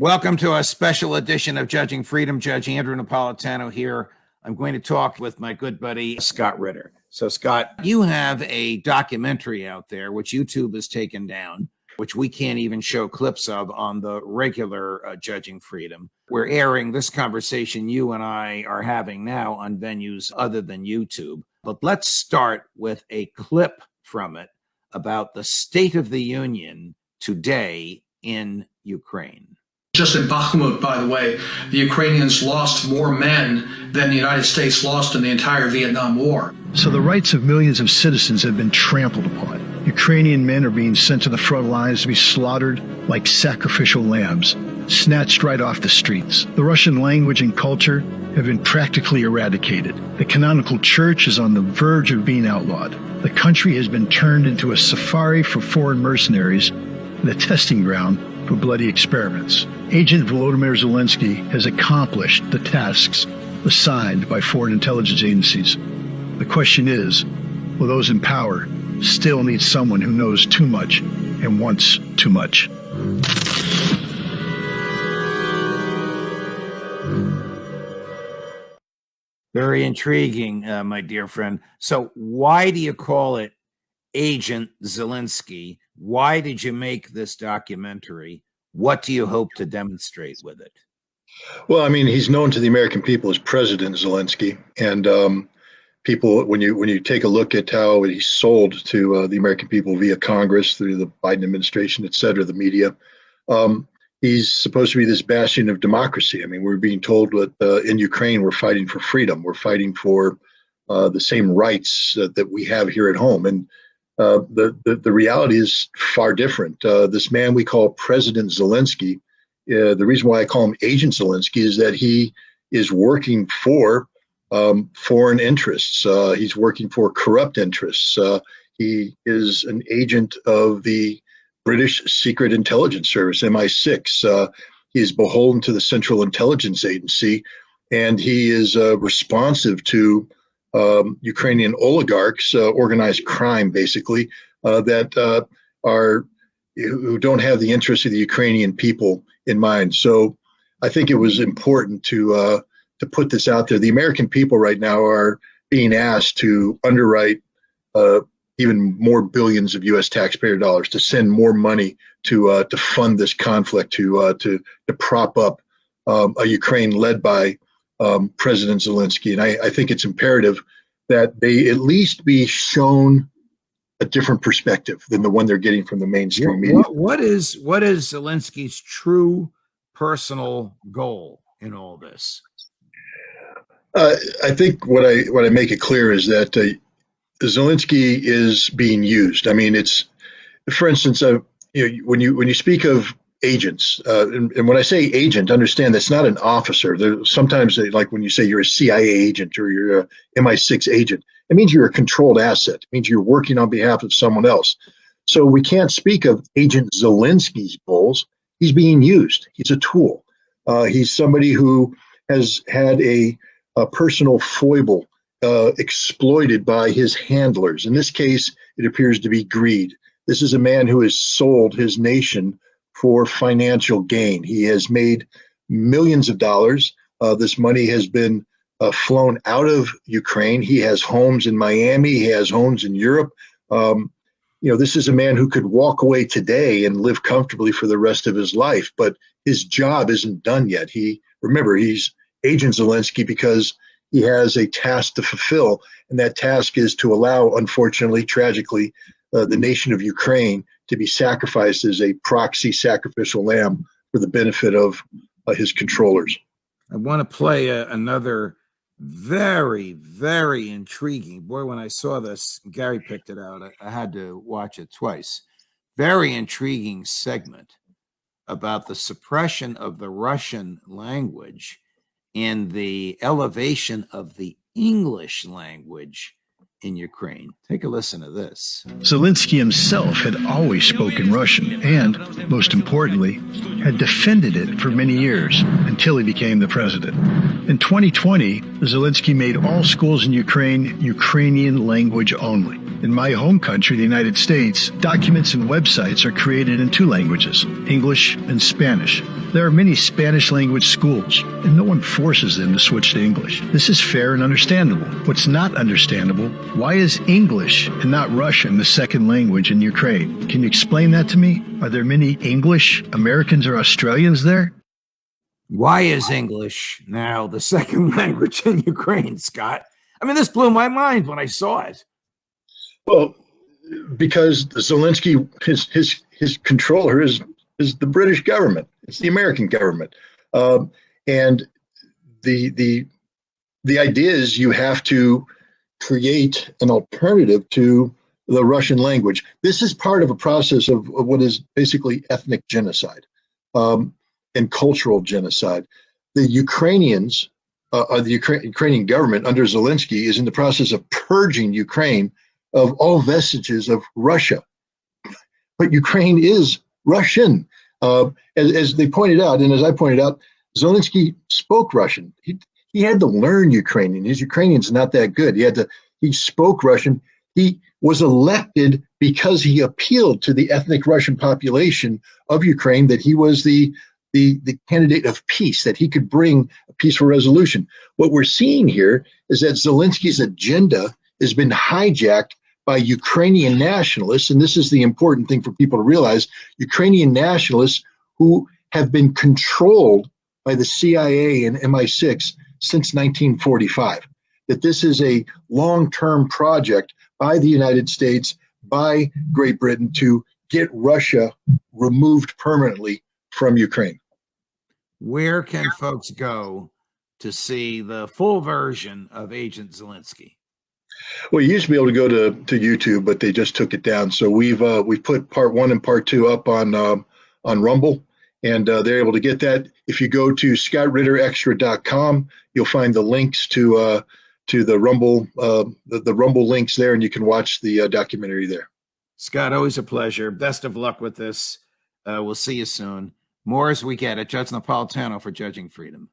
Welcome to a special edition of Judging Freedom. Judge Andrew Napolitano here. I'm going to talk with my good buddy, Scott Ritter. So, Scott, you have a documentary out there, which YouTube has taken down, which we can't even show clips of on the regular Judging Freedom. We're airing this conversation you and I are having now on venues other than YouTube. But let's start with a clip from it about the State of the Union today in Ukraine. Just in Bakhmut, by the way, the Ukrainians lost more men than the United States lost in the entire Vietnam War. So the rights of millions of citizens have been trampled upon. Ukrainian men are being sent to the front lines to be slaughtered like sacrificial lambs, snatched right off the streets. The Russian language and culture have been practically eradicated. The canonical church is on the verge of being outlawed. The country has been turned into a safari for foreign mercenaries and a testing ground for bloody experiments. Agent Volodymyr Zelensky has accomplished the tasks assigned by foreign intelligence agencies. The question is, will those in power still need someone who knows too much and wants too much? Very intriguing, my dear friend. So why do you call it Agent Zelensky? Why did you make this documentary? What do you hope to demonstrate with it? Well, I mean, he's known to the American people as President Zelensky, and people, when you take a look at how he's sold to the American people via Congress, through the Biden administration, et cetera, the media, he's supposed to be this bastion of democracy. I mean, we're being told that in Ukraine we're fighting for freedom, we're fighting for the same rights that we have here at home, and the reality is far different. This man we call President Zelensky, the reason why I call him Agent Zelensky is that he is working for foreign interests. He's working for corrupt interests. He is an agent of the British Secret Intelligence Service, MI6. He is beholden to the Central Intelligence Agency, and he is responsive to Ukrainian oligarchs, organized crime, basically, that are who don't have the interests of the Ukrainian people in mind. So I think it was important to put this out there. The American people right now are being asked to underwrite even more billions of U.S. taxpayer dollars, to send more money to fund this conflict, to prop up a Ukraine led by President Zelensky. And I think it's imperative that they at least be shown a different perspective than the one they're getting from the mainstream media. What is Zelensky's true personal goal in all this? I think what I make it clear is that Zelensky is being used. I mean, it's, for instance, when you speak of agents, and when I say agent, understand that's not an officer. Sometimes, like when you say you're a CIA agent or you're a MI6 agent, it means you're a controlled asset. It means you're working on behalf of someone else. So we can't speak of Agent Zelensky's goals. He's being used. He's a tool. He's somebody who has had a personal foible exploited by his handlers. In this case, it appears to be greed. This is a man who has sold his nation for financial gain. He has made millions of dollars. This money has been flown out of Ukraine. He has homes in Miami. He has homes in Europe. This is a man who could walk away today and live comfortably for the rest of his life, but his job isn't done yet. Remember, he's Agent Zelensky because he has a task to fulfill, and that task is to allow, unfortunately, tragically, the nation of Ukraine to be sacrificed as a proxy sacrificial lamb for the benefit of his controllers. I want to play another very, very intriguing. Boy, when I saw this, Gary picked it out. I had to watch it twice. Very intriguing segment about the suppression of the Russian language and the elevation of the English language in Ukraine. Take a listen to this. Zelensky himself had always spoken Russian and, most importantly, had defended it for many years until he became the president. In 2020, Zelensky made all schools in Ukraine Ukrainian language only. In my home country, the United States, documents and websites are created in two languages, English and Spanish. There are many Spanish language schools, and no one forces them to switch to English. This is fair and understandable. What's not understandable, why is English and not Russian the second language in Ukraine? Can you explain that to me? Are there many English Americans or Australians there? Why is English now the second language in Ukraine, Scott? I mean, this blew my mind when I saw it. Well, because Zelensky, his controller is the British government. It's the American government, and the idea is you have to create an alternative to the Russian language. This is part of a process of what is basically ethnic genocide and cultural genocide. The Ukrainians, the Ukrainian government under Zelensky is in the process of purging Ukraine of all vestiges of Russia. But Ukraine is Russian. As they pointed out, and as I pointed out, Zelensky spoke Russian. He had to learn Ukrainian. His Ukrainian's not that good. He spoke Russian. He was elected because he appealed to the ethnic Russian population of Ukraine, that he was the candidate of peace, that he could bring a peaceful resolution. What we're seeing here is that Zelensky's agenda has been hijacked by Ukrainian nationalists, and this is the important thing for people to realize, Ukrainian nationalists who have been controlled by the CIA and MI6 since 1945, that this is a long-term project by the United States, by Great Britain, to get Russia removed permanently from Ukraine. Where can folks go to see the full version of Agent Zelensky? Well, you used to be able to go to YouTube, but they just took it down. So we've put part 1 and part 2 up on Rumble, and they're able to get that. If you go to ScottRitterExtra.com, you'll find the links to the Rumble the Rumble links there, and you can watch the documentary there. Scott, always a pleasure. Best of luck with this. We'll see you soon. More as we get it. Judge Napolitano for Judging Freedom.